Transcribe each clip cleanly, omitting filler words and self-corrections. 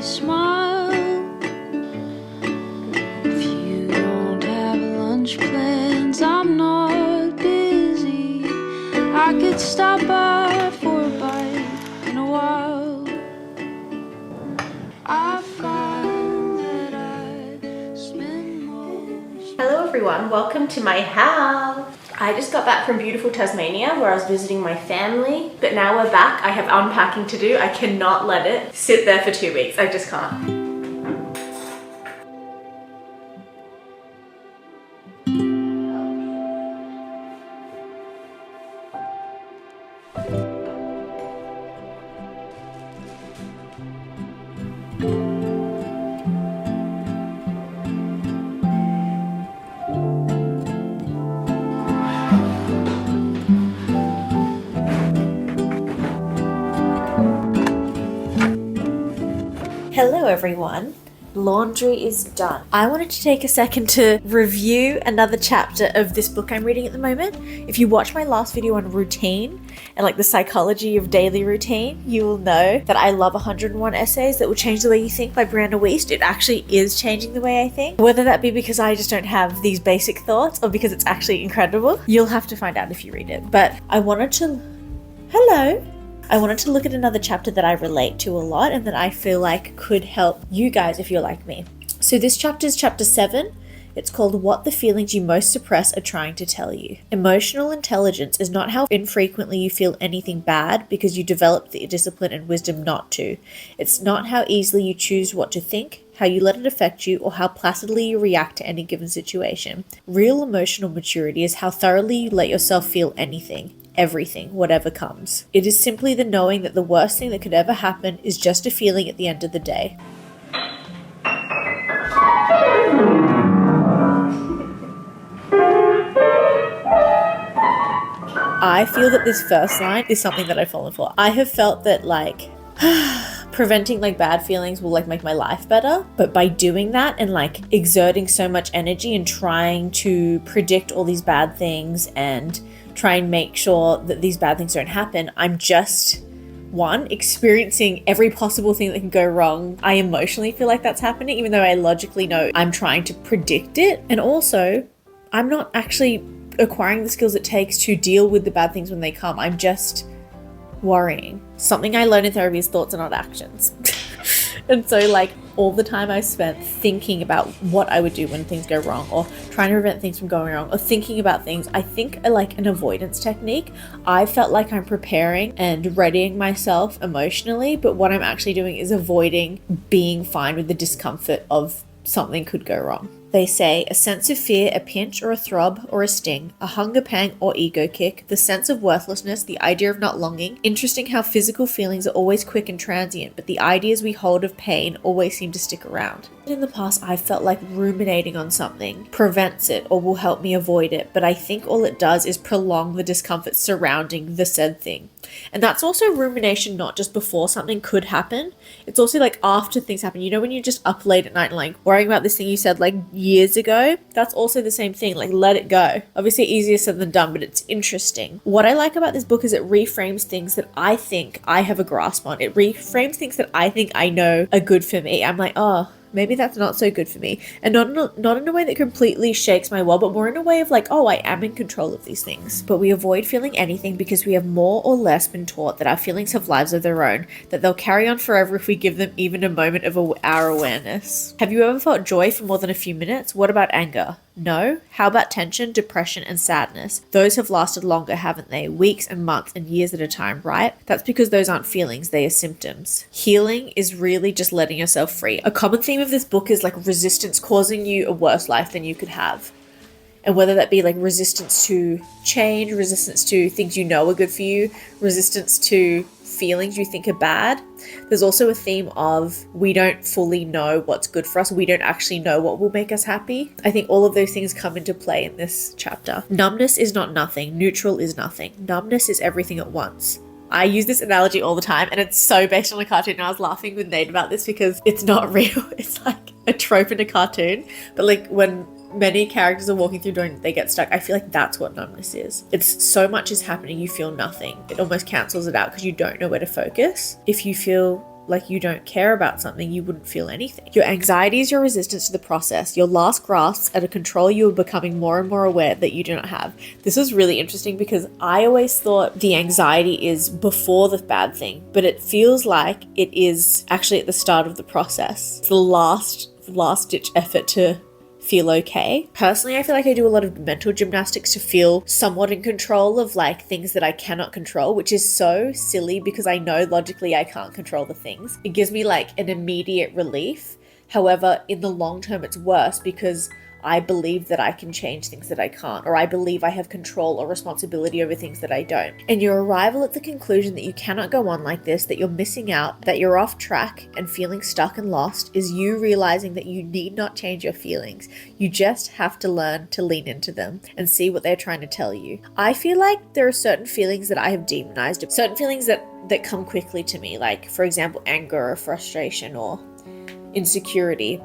smile. If you don't have lunch plans, I'm not busy. I could stop by for a bite in a while. I find that I spend most. Hello everyone, welcome to my house. I just got back from beautiful Tasmania where I was visiting my family, but now we're back. I have unpacking to do. I cannot let it sit there for 2 weeks. I just can't. Hello everyone, laundry is done. I wanted to take a second to review another chapter of this book I'm reading at the moment. If you watch my last video on routine and like the psychology of daily routine, you will know that I love 101 Essays That Will Change the Way You Think by Brianna Wiest. It actually is changing the way I think. Whether that be because I just don't have these basic thoughts or because it's actually incredible, you'll have to find out if you read it. But I wanted to look at another chapter that I relate to a lot and that I feel like could help you guys if you're like me. So this chapter is chapter 7. It's called What the Feelings You Most Suppress Are Trying to Tell You. Emotional intelligence is not how infrequently you feel anything bad because you develop the discipline and wisdom not to. It's not how easily you choose what to think, how you let it affect you, or how placidly you react to any given situation. Real emotional maturity is how thoroughly you let yourself feel anything. Everything, whatever comes. It is simply the knowing that the worst thing that could ever happen is just a feeling at the end of the day. I feel that this first line is something that I've fallen for. I have felt that like preventing like bad feelings will like make my life better, but by doing that and like exerting so much energy and trying to predict all these bad things and try and make sure that these bad things don't happen, I'm just, one, experiencing every possible thing that can go wrong. I emotionally feel like that's happening, even though I logically know I'm trying to predict it. And also, I'm not actually acquiring the skills it takes to deal with the bad things when they come. I'm just worrying. Something I learned in therapy is thoughts are not actions. And so like all the time I spent thinking about what I would do when things go wrong or trying to prevent things from going wrong or thinking about things, I think like an avoidance technique. I felt like I'm preparing and readying myself emotionally, but what I'm actually doing is avoiding being fine with the discomfort of something could go wrong. They say a sense of fear, a pinch or a throb or a sting, a hunger pang or ego kick, the sense of worthlessness, the idea of not longing. Interesting how physical feelings are always quick and transient, but the ideas we hold of pain always seem to stick around. In the past, I felt like ruminating on something prevents it or will help me avoid it, but I think all it does is prolong the discomfort surrounding the said thing. And that's also rumination, not just before something could happen. It's also like after things happen. You know, when you're just up late at night and like worrying about this thing you said like years ago, that's also the same thing. Like let it go. Obviously easier said than done, but it's interesting. What I like about this book is it reframes things that I think I have a grasp on. It reframes things that I think I know are good for me. I'm like, oh, maybe that's not so good for me. And not in a way that completely shakes my world, but more in a way of like, oh, I am in control of these things. But we avoid feeling anything because we have more or less been taught that our feelings have lives of their own, that they'll carry on forever if we give them even a moment of our awareness. Have you ever felt joy for more than a few minutes? What about anger? No? How about tension, depression, and sadness? Those have lasted longer, haven't they? Weeks and months and years at a time, right? That's because those aren't feelings, they are symptoms. Healing is really just letting yourself free. A common theme of this book is like resistance causing you a worse life than you could have. And whether that be like resistance to change, resistance to things you know are good for you, resistance to feelings you think are bad. There's also a theme of we don't fully know what's good for us. We don't actually know what will make us happy. I think all of those things come into play in this chapter. Numbness is not nothing. Neutral is nothing. Numbness is everything at once. I use this analogy all the time and it's so based on a cartoon, and I was laughing with Nate about this because it's not real. It's like a trope in a cartoon, but like when many characters are walking through doing, they get stuck. I feel like that's what numbness is. It's so much is happening, you feel nothing. It almost cancels it out because you don't know where to focus. If you feel like you don't care about something, you wouldn't feel anything. Your anxiety is your resistance to the process, your last grasps at a control you are becoming more and more aware that you do not have. This is really interesting because I always thought the anxiety is before the bad thing, but it feels like it is actually at the start of the process. It's the last ditch effort to feel okay. Personally, I feel like I do a lot of mental gymnastics to feel somewhat in control of like things that I cannot control, which is so silly because I know logically I can't control the things. It gives me like an immediate relief. However, in the long term, it's worse because I believe that I can change things that I can't, or I believe I have control or responsibility over things that I don't. And your arrival at the conclusion that you cannot go on like this, that you're missing out, that you're off track and feeling stuck and lost is you realizing that you need not change your feelings. You just have to learn to lean into them and see what they're trying to tell you. I feel like there are certain feelings that I have demonized, certain feelings that come quickly to me, like for example, anger or frustration or insecurity.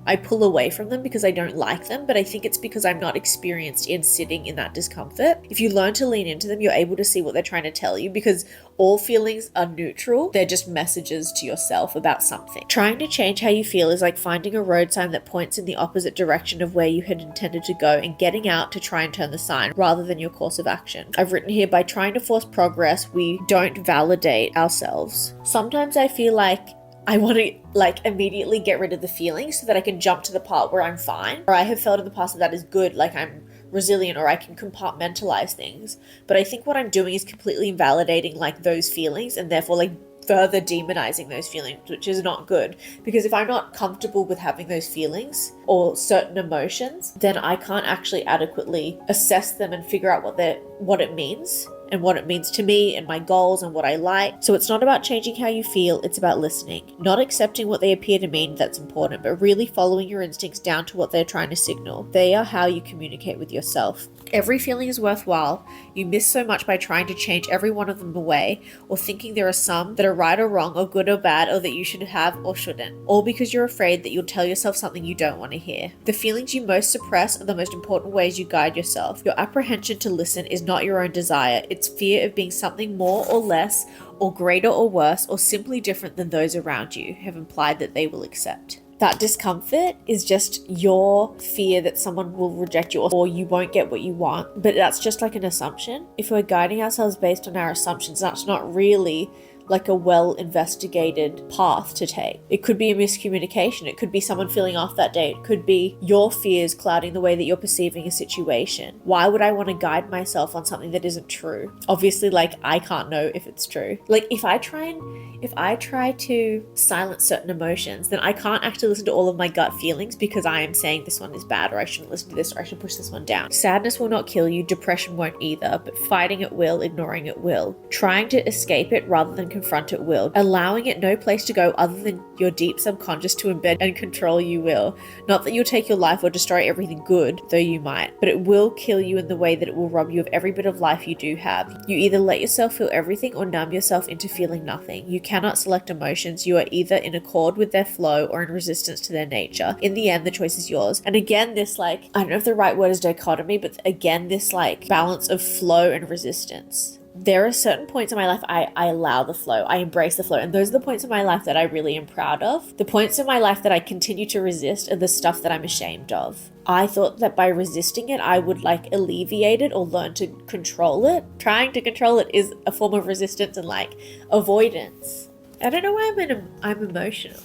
I pull away from them because I don't like them, but I think it's because I'm not experienced in sitting in that discomfort. If you learn to lean into them, you're able to see what they're trying to tell you because all feelings are neutral. They're just messages to yourself about something. Trying to change how you feel is like finding a road sign that points in the opposite direction of where you had intended to go and getting out to try and turn the sign rather than your course of action. I've written here, by trying to force progress, we don't validate ourselves. Sometimes I feel like I want to like immediately get rid of the feelings so that I can jump to the part where I'm fine. Or I have felt in the past that is good, like I'm resilient or I can compartmentalize things. But I think what I'm doing is completely invalidating like those feelings and therefore like further demonizing those feelings, which is not good. Because if I'm not comfortable with having those feelings or certain emotions, then I can't actually adequately assess them and figure out what it means and what it means to me and my goals and what I like. So it's not about changing how you feel, it's about listening. Not accepting what they appear to mean that's important, but really following your instincts down to what they're trying to signal. They are how you communicate with yourself. Every feeling is worthwhile. You miss so much by trying to change every one of them away, or thinking there are some that are right or wrong or good or bad or that you should have or shouldn't. All because you're afraid that you'll tell yourself something you don't want to hear. The feelings you most suppress are the most important ways you guide yourself. Your apprehension to listen is not your own desire. It's fear of being something more or less or greater or worse or simply different than those around you have implied that they will accept. That discomfort is just your fear that someone will reject you or you won't get what you want. But that's just like an assumption. If we're guiding ourselves based on our assumptions, that's not really like a well-investigated path to take. It could be a miscommunication. It could be someone feeling off that day. It could be your fears clouding the way that you're perceiving a situation. Why would I want to guide myself on something that isn't true? Obviously, like I can't know if it's true. Like if I try to silence certain emotions, then I can't actually listen to all of my gut feelings because I am saying this one is bad or I shouldn't listen to this or I should push this one down. Sadness will not kill you. Depression won't either, but fighting it will, ignoring it will. Trying to escape it rather than confront it will. Allowing it no place to go other than your deep subconscious to embed and control you will. Not that you'll take your life or destroy everything good, though you might, but it will kill you in the way that it will rob you of every bit of life you do have. You either let yourself feel everything or numb yourself into feeling nothing. You cannot select emotions. You are either in accord with their flow or in resistance to their nature. In the end, the choice is yours. And again, this like, I don't know if the right word is dichotomy, but again, this like balance of flow and resistance. There are certain points in my life I allow the flow, I embrace the flow, and those are the points in my life that I really am proud of. The points in my life that I continue to resist are the stuff that I'm ashamed of. I thought that by resisting it, I would like alleviate it or learn to control it. Trying to control it is a form of resistance and like avoidance. I don't know why I'm emotional.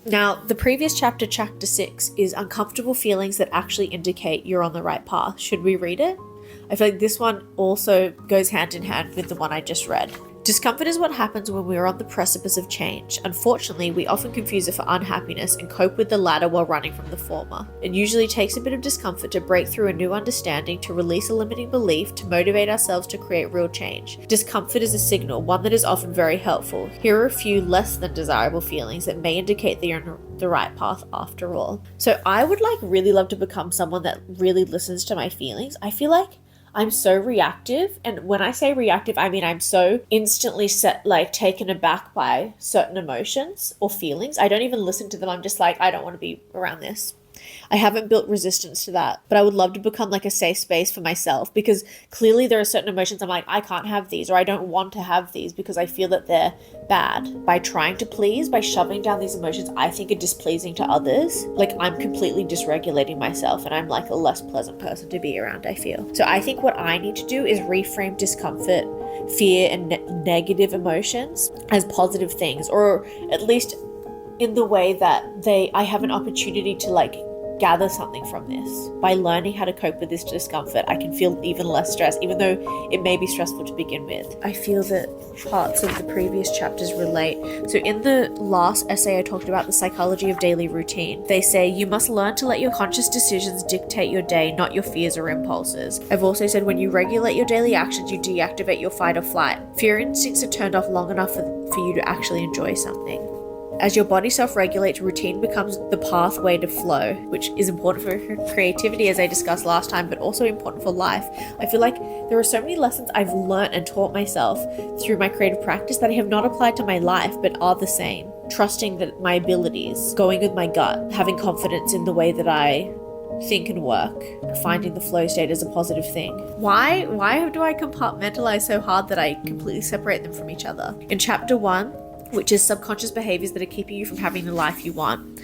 Now, the previous chapter 6, is uncomfortable feelings that actually indicate you're on the right path. Should we read it? I feel like this one also goes hand in hand with the one I just read. Discomfort is what happens when we are on the precipice of change. Unfortunately, we often confuse it for unhappiness and cope with the latter while running from the former. It usually takes a bit of discomfort to break through a new understanding, to release a limiting belief, to motivate ourselves to create real change. Discomfort is a signal, one that is often very helpful. Here are a few less than desirable feelings that may indicate that you're on the right path after all. So I would like really love to become someone that really listens to my feelings. I feel like I'm so reactive, and when I say reactive, I mean I'm so instantly taken aback by certain emotions or feelings. I don't even listen to them. I'm just like, I don't want to be around this. I haven't built resistance to that, but I would love to become like a safe space for myself, because clearly there are certain emotions I'm like, I can't have these, or I don't want to have these because I feel that they're bad. By trying to please, by shoving down these emotions I think are displeasing to others, like I'm completely dysregulating myself and I'm like a less pleasant person to be around, I feel. So I think what I need to do is reframe discomfort, fear, and negative emotions as positive things, or at least in the way that I have an opportunity to like gather something from this. By learning how to cope with this discomfort, I can feel even less stress, even though it may be stressful to begin with. I feel that parts of the previous chapters relate. So in the last essay I talked about the psychology of daily routine. They say you must learn to let your conscious decisions dictate your day, not your fears or impulses. I've also said when you regulate your daily actions, you deactivate your fight or flight. Fear instincts are turned off long enough for you to actually enjoy something. As your body self-regulates, routine becomes the pathway to flow, which is important for creativity, as I discussed last time, but also important for life. I feel like there are so many lessons I've learned and taught myself through my creative practice that I have not applied to my life, but are the same. Trusting that my abilities, going with my gut, having confidence in the way that I think and work, finding the flow state as a positive thing. Why do I compartmentalize so hard that I completely separate them from each other? In chapter 1, which is subconscious behaviors that are keeping you from having the life you want,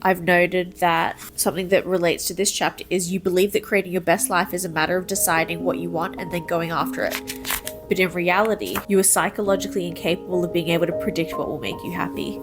I've noted that something that relates to this chapter is you believe that creating your best life is a matter of deciding what you want and then going after it. But in reality, you are psychologically incapable of being able to predict what will make you happy.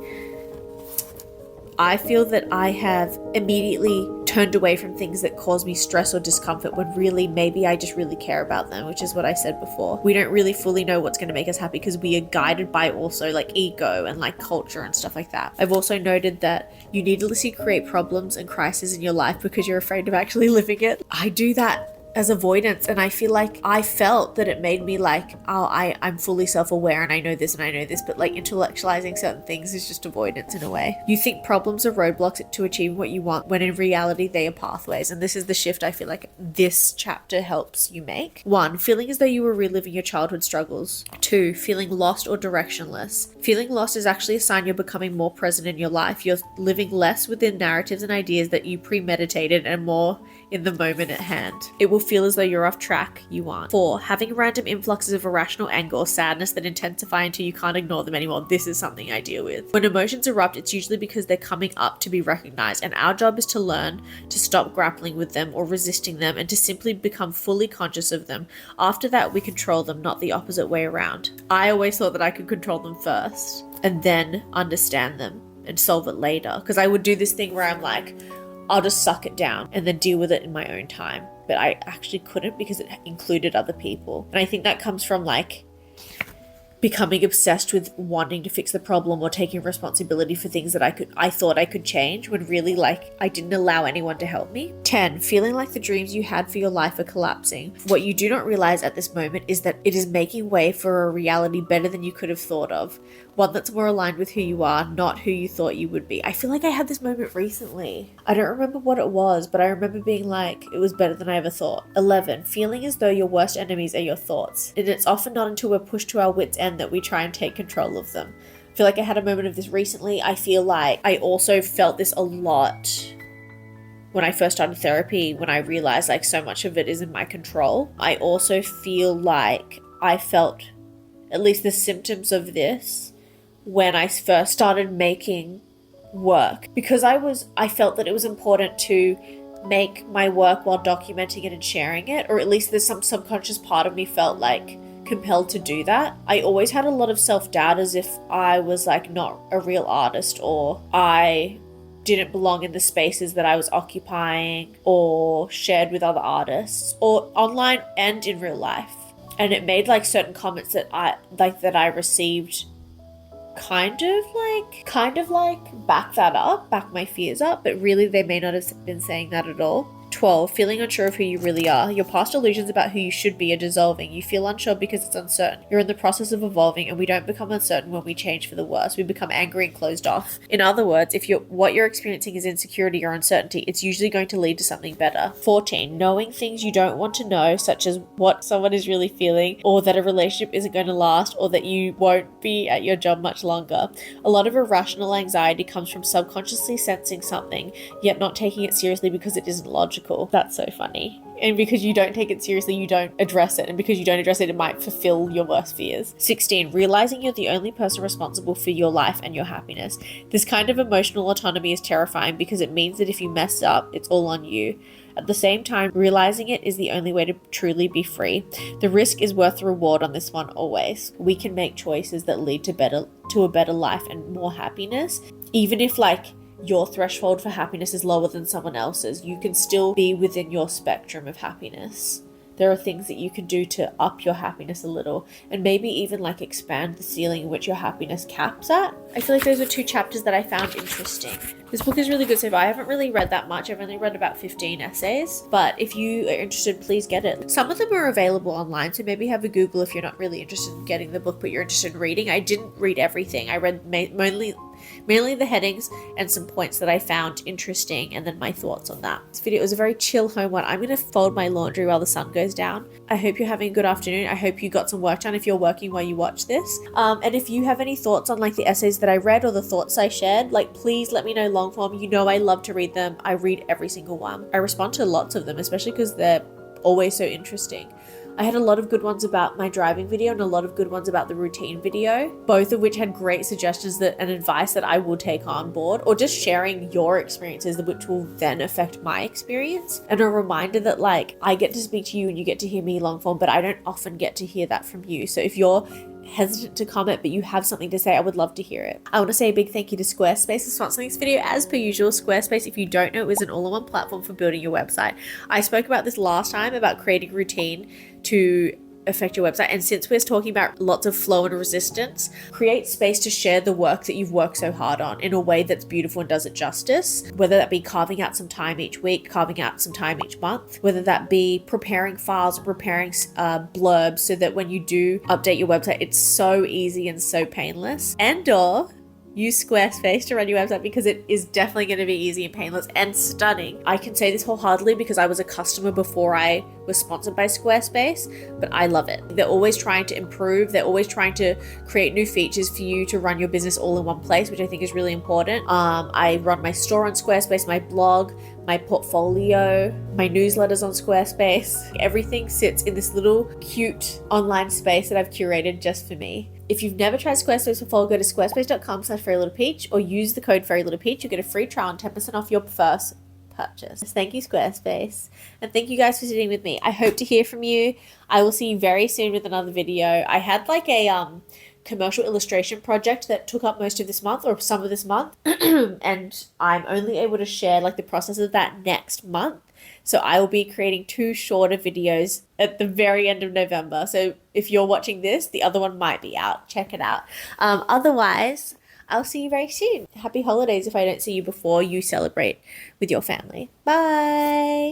I feel that I have immediately turned away from things that cause me stress or discomfort when really maybe I just really care about them, which is what I said before. We don't really fully know what's going to make us happy because we are guided by also like ego and like culture and stuff like that. I've also noted that you needlessly create problems and crises in your life because you're afraid of actually living it. I do that as avoidance, and I feel like I felt that it made me like, oh, I'm fully self-aware and I know this and I know this, but like intellectualizing certain things is just avoidance in a way. You think problems are roadblocks to achieving what you want when in reality they are pathways, and this is the shift I feel like this chapter helps you make. 1, feeling as though you were reliving your childhood struggles. 2, feeling lost or directionless. Feeling lost is actually a sign you're becoming more present in your life. You're living less within narratives and ideas that you premeditated and more in the moment at hand. It will feel as though you're off track you aren't. 4, having random influxes of irrational anger or sadness that intensify until you can't ignore them anymore. This is something I deal with. When emotions erupt, it's usually because they're coming up to be recognized, and our job is to learn to stop grappling with them or resisting them and to simply become fully conscious of them. After that, we control them, not the opposite way around. I always thought that I could control them first and then understand them and solve it later, because I would do this thing where I'm like, I'll just suck it down and then deal with it in my own time. But I actually couldn't because it included other people. And I think that comes from like becoming obsessed with wanting to fix the problem or taking responsibility for things that I thought I could change when really like I didn't allow anyone to help me. 10, feeling like the dreams you had for your life are collapsing. What you do not realize at this moment is that it is making way for a reality better than you could have thought of. One that's more aligned with who you are, not who you thought you would be. I feel like I had this moment recently. I don't remember what it was, but I remember being like, it was better than I ever thought. 11, feeling as though your worst enemies are your thoughts. And it's often not until we're pushed to our wits' end that we try and take control of them. I feel like I had a moment of this recently. I feel like I also felt this a lot when I first started therapy, when I realized like so much of it is in my control. I also feel like I felt at least the symptoms of this when I first started making work, because I felt that it was important to make my work while documenting it and sharing it, or at least there's some subconscious part of me felt like compelled to do that. I always had a lot of self-doubt as if I was like not a real artist, or I didn't belong in the spaces that I was occupying or shared with other artists, or online and in real life. And it made like certain comments that I received kind of like back my fears up, but really they may not have been saying that at all. 12. Feeling unsure of who you really are. Your past illusions about who you should be are dissolving. You feel unsure because it's uncertain. You're in the process of evolving, and we don't become uncertain when we change for the worse. We become angry and closed off. In other words, if what you're experiencing is insecurity or uncertainty, it's usually going to lead to something better. 14. Knowing things you don't want to know, such as what someone is really feeling, or that a relationship isn't going to last, or that you won't be at your job much longer. A lot of irrational anxiety comes from subconsciously sensing something, yet not taking it seriously because it isn't logical. That's so funny. And because you don't take it seriously, you don't address it. And because you don't address it, it might fulfill your worst fears. 16. Realizing you're the only person responsible for your life and your happiness. This kind of emotional autonomy is terrifying because it means that if you mess up, it's all on you. At the same time, realizing it is the only way to truly be free. The risk is worth the reward on this one always. We can make choices that lead to a better life and more happiness. Even if your threshold for happiness is lower than someone else's, you can still be within your spectrum of happiness. There are things that you can do to up your happiness a little, and maybe even expand the ceiling in which your happiness caps at. I feel like those are 2 chapters that I found interesting. This book is really good so far. I haven't really read that much. I've only read about 15 essays, but if you are interested, please get it. Some of them are available online, so maybe have a Google if you're not really interested in getting the book, but you're interested in reading. I didn't read everything. I read mainly the headings and some points that I found interesting, and then my thoughts on that. This video was a very chill home one. I'm going to fold my laundry while the sun goes down. I hope you're having a good afternoon. I hope you got some work done if you're working while you watch this. And if you have any thoughts on the essays that I read or the thoughts I shared, please let me know long form. You know I love to read them. I read every single one. I respond to lots of them, especially because they're always so interesting. I had a lot of good ones about my driving video and a lot of good ones about the routine video, both of which had great suggestions and advice that I will take on board, or just sharing your experiences, which will then affect my experience. And a reminder that I get to speak to you and you get to hear me long form, but I don't often get to hear that from you. So if you're hesitant to comment but you have something to say, I would love to hear it. I want to say a big thank you to Squarespace for sponsoring this video. As per usual, Squarespace, if you don't know, is an all-in-one platform for building your website. I spoke about this last time about creating routine to affect your website, and since we're talking about lots of flow and resistance, create space to share the work that you've worked so hard on in a way that's beautiful and does it justice, whether that be carving out some time each week, carving out some time each month, whether that be preparing files or preparing blurbs so that when you do update your website, it's so easy and so painless, and/or use Squarespace to run your website because it is definitely going to be easy and painless and stunning. I can say this wholeheartedly because I was a customer before I was sponsored by Squarespace, but I love it. They're always trying to improve. They're always trying to create new features for you to run your business all in one place, which I think is really important. I run my store on Squarespace, my blog, my portfolio, my newsletters on Squarespace. Everything sits in this little cute online space that I've curated just for me. If you've never tried Squarespace before, go to squarespace.com/furrylittlepeach or use the code furrylittlepeach. You'll get a free trial and 10% off your first purchase. Thank you, Squarespace. And thank you guys for sitting with me. I hope to hear from you. I will see you very soon with another video. I had a commercial illustration project that took up most of this month or some of this month. And I'm only able to share the process of that next month. So I will be creating 2 shorter videos at the very end of November. So if you're watching this, the other one might be out. Check it out. Otherwise, I'll see you very soon. Happy holidays if I don't see you before you celebrate with your family. Bye.